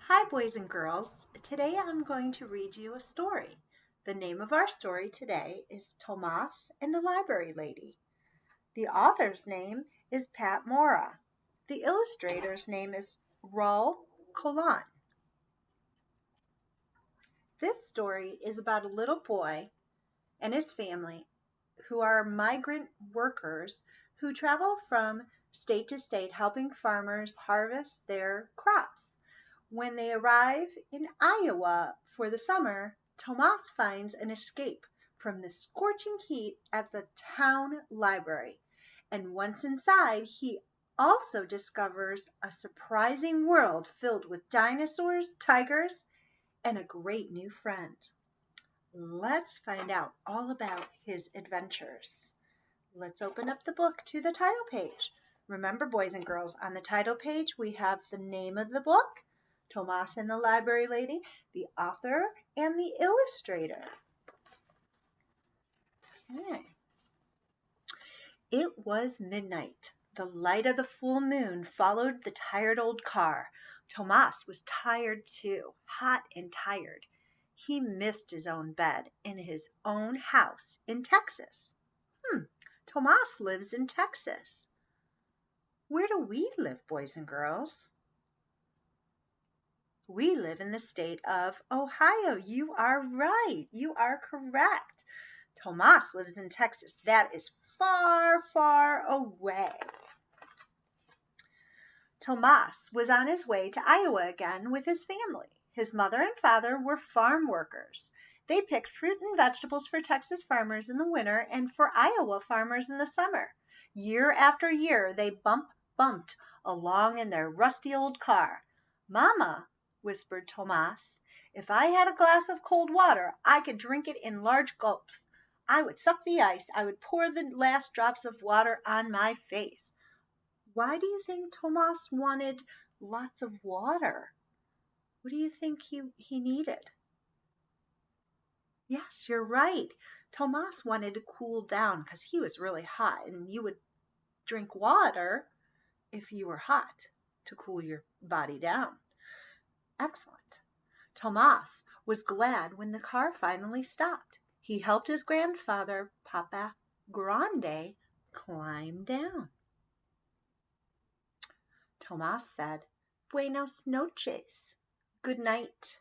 Hi, boys and girls. Today I'm going to read you a story. The name of our story today is Tomas and the Library Lady. The author's name is Pat Mora. The illustrator's name is Raul Colan. This story is about a little boy and his family who are migrant workers who travel from state to state helping farmers harvest their crops. When they arrive in Iowa for the summer, Tomas finds an escape from the scorching heat at the town library. And once inside, he also discovers a surprising world filled with dinosaurs, tigers, and a great new friend. Let's find out all about his adventures. Let's open up the book to the title page. Remember, boys and girls, on the title page we have the name of the book, Tomas and the Library Lady, the author, and the illustrator. Okay. It was midnight. The light of the full moon followed the tired old car. Tomas was tired too, hot and tired. He missed his own bed in his own house in Texas. Tomas lives in Texas. Where do we live, boys and girls? We live in the state of Ohio. You are right. You are correct. Tomas lives in Texas. That is far, far away. Tomas was on his way to Iowa again with his family. His mother and father were farm workers. They picked fruit and vegetables for Texas farmers in the winter and for Iowa farmers in the summer. Year after year, they bumped along in their rusty old car. Mama, whispered Tomas, if I had a glass of cold water, I could drink it in large gulps. I would suck the ice. I would pour the last drops of water on my face. Why do you think Tomas wanted lots of water? What do you think he needed? Yes, you're right. Tomas wanted to cool down because he was really hot, and you would drink water if you were hot to cool your body down. Excellent. Tomas was glad when the car finally stopped. He helped his grandfather, Papa Grande, climb down. Tomas said, Buenos noches, good night,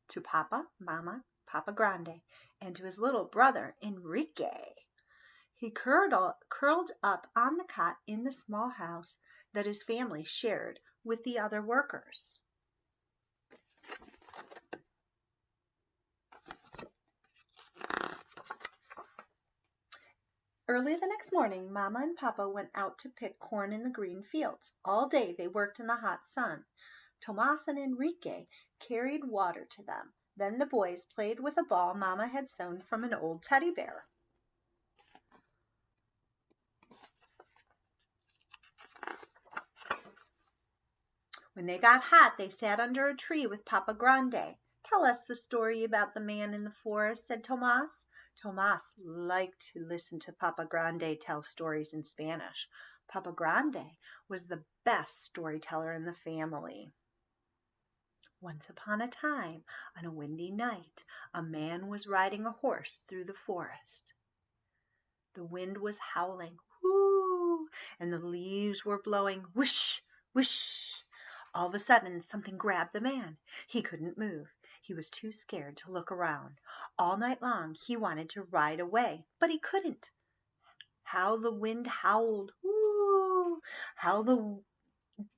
to Papa, Mama, Papa Grande, and to his little brother, Enrique. He curled up on the cot in the small house that his family shared with the other workers. Early the next morning, Mama and Papa went out to pick corn in the green fields. All day they worked in the hot sun. Tomas and Enrique carried water to them. Then the boys played with a ball Mama had sewn from an old teddy bear. When they got hot, they sat under a tree with Papa Grande. Tell us the story about the man in the forest, said Tomas. Tomas liked to listen to Papa Grande tell stories in Spanish. Papa Grande was the best storyteller in the family. Once upon a time, on a windy night, a man was riding a horse through the forest. The wind was howling, whoo, and the leaves were blowing, whoosh, whoosh. All of a sudden, something grabbed the man. He couldn't move. He was too scared to look around. All night long, he wanted to ride away, but he couldn't. How the wind howled, whoo, how the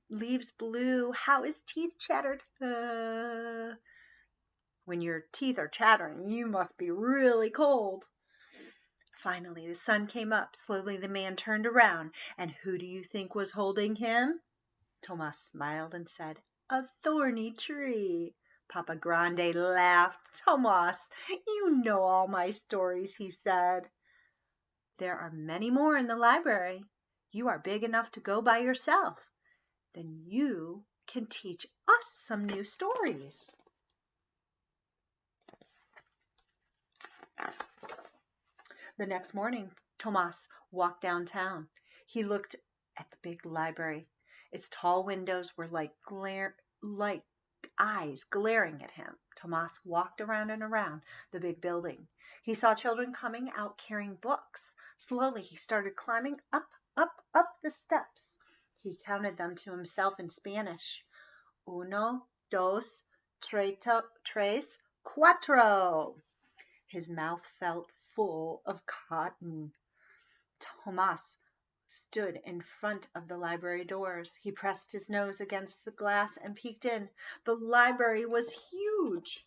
leaves blew, how his teeth chattered. When your teeth are chattering, you must be really cold. Finally, the sun came up. Slowly, the man turned around. And who do you think was holding him? Tomas smiled and said, A thorny tree. Papa Grande laughed. Tomas, you know all my stories, he said. There are many more in the library. You are big enough to go by yourself. Then you can teach us some new stories. The next morning, Tomas walked downtown. He looked at the big library. Its tall windows were like eyes glaring at him. Tomas walked around and around the big building. He saw children coming out carrying books. Slowly he started climbing up the steps. He counted them to himself in Spanish. Uno, dos, tres, cuatro. His mouth felt full of cotton. Tomas stood in front of the library doors. He pressed his nose against the glass and peeked in. The library was huge.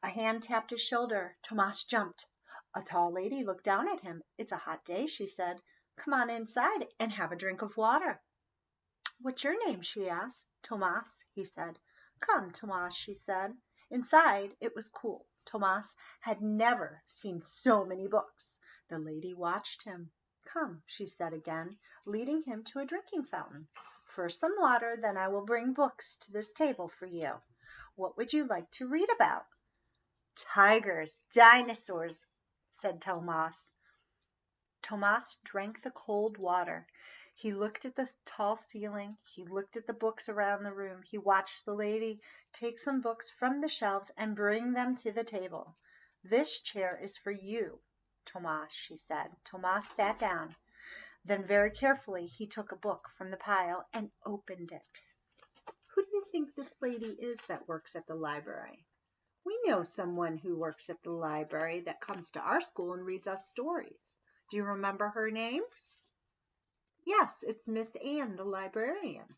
A hand tapped his shoulder. Tomas jumped. A tall lady looked down at him. "It's a hot day," she said. "Come on inside and have a drink of water." "What's your name?" she asked. "Tomas," he said. "Come, Tomas," she said. Inside it was cool. Tomas had never seen so many books. The lady watched him. "Come," she said again, leading him to a drinking fountain. "First some water, then I will bring books to this table for you. What would you like to read about?" "Tigers, dinosaurs," said Tomas. Tomas drank the cold water. He looked at the tall ceiling. He looked at the books around the room. He watched the lady take some books from the shelves and bring them to the table. "This chair is for you, Tomas," she said. Tomas sat down. Then very carefully he took a book from the pile and opened it. Who do you think this lady is that works at the library? We know someone who works at the library that comes to our school and reads us stories. Do you remember her name? Yes, it's Miss Anne, the librarian.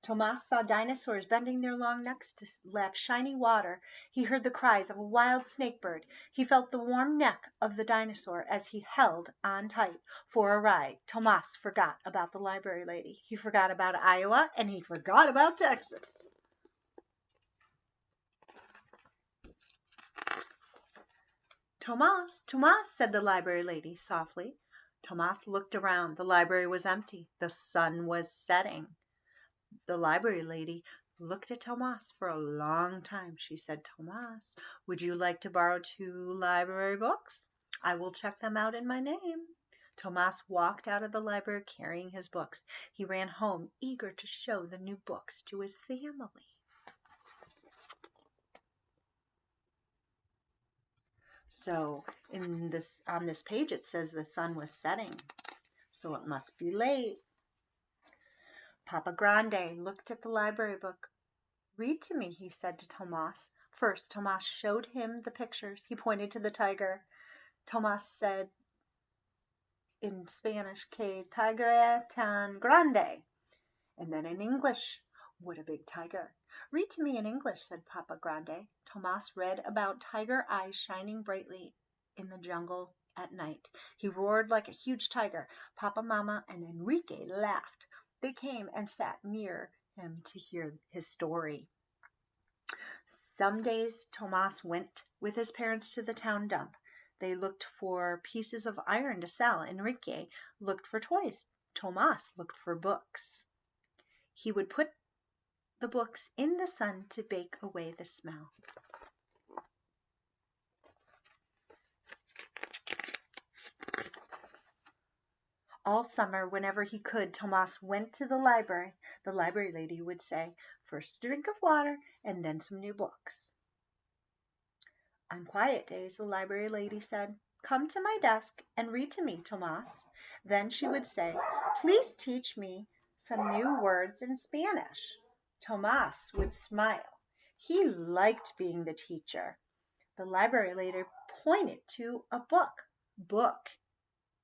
Tomas saw dinosaurs bending their long necks to lap shiny water. He heard the cries of a wild snake bird. He felt the warm neck of the dinosaur as he held on tight for a ride. Tomas forgot about the library lady. He forgot about Iowa, and he forgot about Texas. "Tomas, Tomas," said the library lady softly. Tomas looked around. The library was empty. The sun was setting. The library lady looked at Tomas for a long time. She said, "Tomas, would you like to borrow 2 library books? I will check them out in my name." Tomas walked out of the library carrying his books. He ran home, eager to show the new books to his family. So on this page it says the sun was setting, so it must be late. Papa Grande looked at the library book. "Read to me," he said to Tomas. First Tomas showed him the pictures. He pointed to the tiger. Tomas said in Spanish, "Que tigre tan grande," and then in English, "What a big tiger." "Read to me in English," said Papa Grande. Tomas read about tiger eyes shining brightly in the jungle at night. He roared like a huge tiger. Papa, Mama, and Enrique laughed. They came and sat near him to hear his story. Some days Tomas went with his parents to the town dump. They looked for pieces of iron to sell. Enrique looked for toys. Tomas looked for books. He would put the books in the sun to bake away the smell. All summer, whenever he could, Tomas went to the library. The library lady would say, "First a drink of water and then some new books." On quiet days, the library lady said, "Come to my desk and read to me, Tomas." Then she would say, "Please teach me some new words in Spanish." Tomas would smile. He liked being the teacher. The library lady pointed to a book. "Book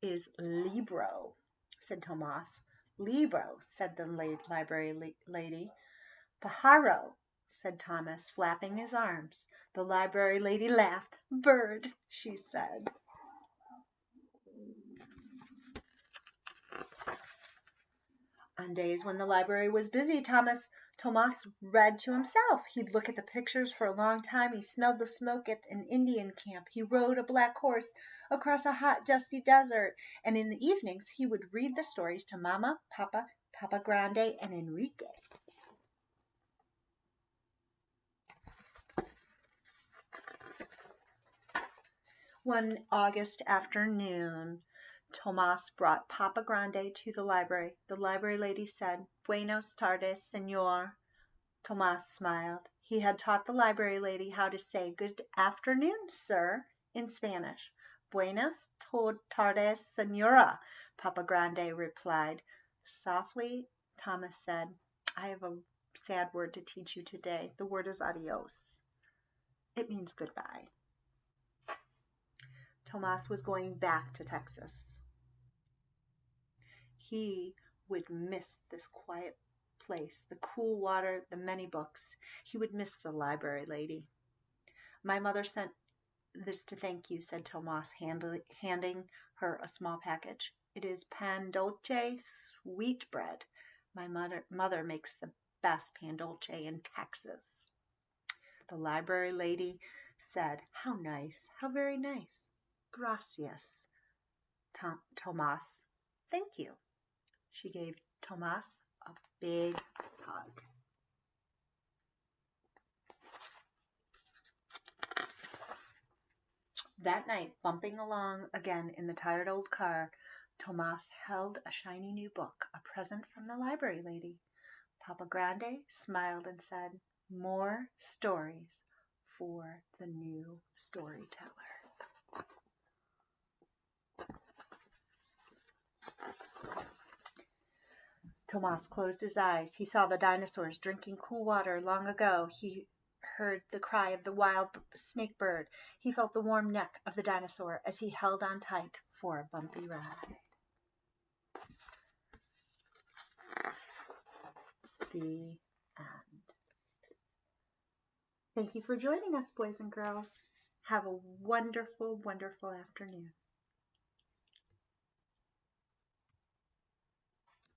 is libro," said Tomas. "Libro," said the library lady. "Pájaro," said Thomas, flapping his arms. The library lady laughed. "Bird," she said. On days when the library was busy, Tomas read to himself. He'd look at the pictures for a long time. He smelled the smoke at an Indian camp. He rode a black horse across a hot, dusty desert. And in the evenings, he would read the stories to Mama, Papa, Papa Grande, and Enrique. One August afternoon, Tomas brought Papa Grande to the library. The library lady said, "Buenos tardes, señor." Tomas smiled. He had taught the library lady how to say "Good afternoon, sir," in Spanish. "Buenas tardes, señora," Papa Grande replied. Softly, Tomas said, "I have a sad word to teach you today. The word is adios. It means goodbye." Tomas was going back to Texas. He would miss this quiet place, the cool water, the many books. He would miss the library lady. "My mother sent this to thank you," said Tomas, handing her a small package. "It is pan dulce sweetbread. My mother makes the best pan dulce in Texas." The library lady said, "How nice, how very nice." "Gracias, Tomas." "Thank you." She gave Tomas a big hug. That night, bumping along again in the tired old car, Tomas held a shiny new book, a present from the library lady. Papa Grande smiled and said, "More stories for the new storyteller." Tomas closed his eyes. He saw the dinosaurs drinking cool water long ago. He heard the cry of the wild snake bird. He felt the warm neck of the dinosaur as he held on tight for a bumpy ride. The end. Thank you for joining us, boys and girls. Have a wonderful, wonderful afternoon.